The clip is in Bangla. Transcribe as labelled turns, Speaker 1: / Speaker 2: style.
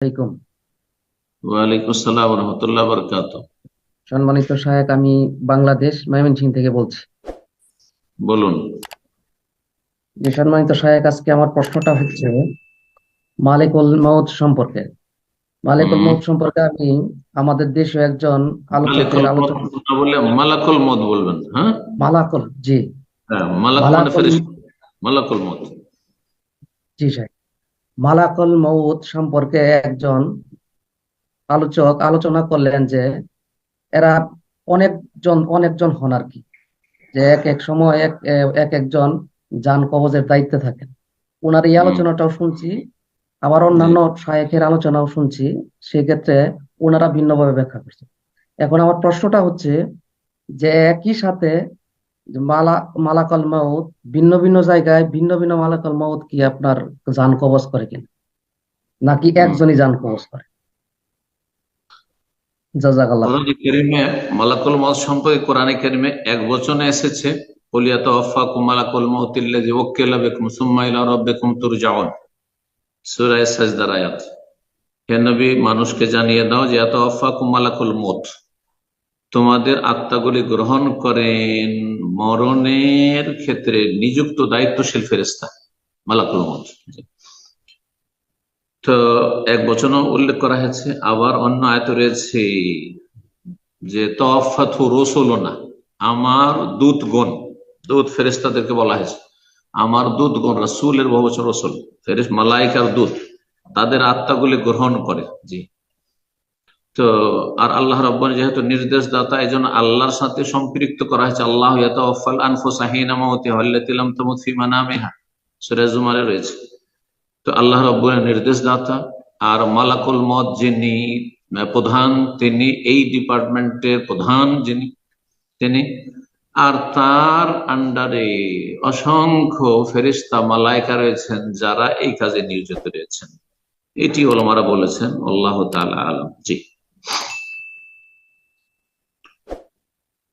Speaker 1: আলাইকুম।
Speaker 2: ওয়ালাইকুম আসসালাম রহমতুল্লাহ বরকাত।
Speaker 1: সম্মানিত সহায়ক, আমি বাংলাদেশ ময়মনসিংহ থেকে বলছি।
Speaker 2: বলুন।
Speaker 1: যে সম্মানিত সহায়ক, আজকে আমার প্রশ্নটা হচ্ছে মালিকুল মউত সম্পর্কে। মালিকুল
Speaker 2: হুম।
Speaker 1: মউত সম্পর্কে আমি আমাদের দেশে একজন আলোচকের
Speaker 2: মালাকুল মত
Speaker 1: আলোচনা।
Speaker 2: না বলে মালাকুল মত বলবেন, হ্যাঁ।
Speaker 1: মালাকুল, জি।
Speaker 2: হ্যাঁ, মালাক মানে
Speaker 1: মালাকুল,
Speaker 2: ফেরেশতা। মালাকুল মত।
Speaker 1: জি সাহেব। মালাকুল মউত সম্পর্কে একজন আলোচক আলোচনা করলেন যে এরা অনেকজন হন আর কি। যে এক এক সময় এক একজন যান কবজের দায়িত্বে থাকেন। ওনার এই
Speaker 2: হুম।
Speaker 1: আলোচনাটাও শুনছি, আবার
Speaker 2: জি।
Speaker 1: অন্যান্য শায়েখের আলোচনাও শুনছি। সেক্ষেত্রে ওনারা ভিন্নভাবে ব্যাখ্যা করছে। এখন আমার প্রশ্নটা হচ্ছে যে একই সাথে যে মালাকাল মাউত ভিন্ন ভিন্ন জায়গায় ভিন্ন ভিন্ন মালাকাল মাউত কি আপনার যান কবজ করে কিনা, নাকি
Speaker 2: হুম।
Speaker 1: একজনই যান কবজ করে? জাযাকাল্লাহ খাইর।
Speaker 2: কোরআনে কারিমে মালাকুল মত সম্পর্কে কোরআনে কারিমে এক বচনে এসেছে, কুল ইয়াতাওয়াফাকুম মালাকুল মউতিল্লাযী ওয়াক্কালা বিকুম সুম্মা ইলা রাব্বিকুম তুরজাউন। সূরা সাজদার আয়াত। হে নবী, মানুষকে জানিয়ে দাও যে ইয়াতাওয়াফাকুম মালাকুল মউত, তোমাদের আত্মাগুলি গ্রহণ করেন মরণের ক্ষেত্রে নিযুক্ত দায়িত্বশীল ফেরেশতা মালাকুল মউত। তো এক বচনও উল্লেখ করা হয়েছে, আবার অন্য আয়াত রয়েছে যে তাওয়াফাতহু রুসুলুনা, আমার দূতগণ। দূত ফেরেশতাদেরকে বলা হয়েছে আমার দূতগণ, রাসূলের বহুবচন রসুল, মালাইকার দূত, তাদের আত্মাগুলি গ্রহণ করে। জি। তো আর আল্লাহ রাব্বানি যেহেতু নির্দেশদাতা, এই জন্য আল্লাহর সাথে সম্পৃক্ত করা হয়েছে। আল্লাহ ইয়াতাওয়াফাল আনফুসা হিনা মাউতিহা আল্লাতী লাম তামুত ফি মানামিহা, সূরা জুমারে রয়েছে। তো আল্লাহ রাব্বুল নির্দেশদাতা, আর মালাকুল মত যিনি প্রধান, তিনি এই ডিপার্টমেন্টের প্রধান, যিনি তিনি, আর তার আন্ডারে অসংখ্য ফেরেশতা মালায়েকা রয়েছেন যারা এই কাজে নিয়োজিত রয়েছেন। এটি ওলামারা বলেছেন। আল্লাহ তাআলা আলাম। জি।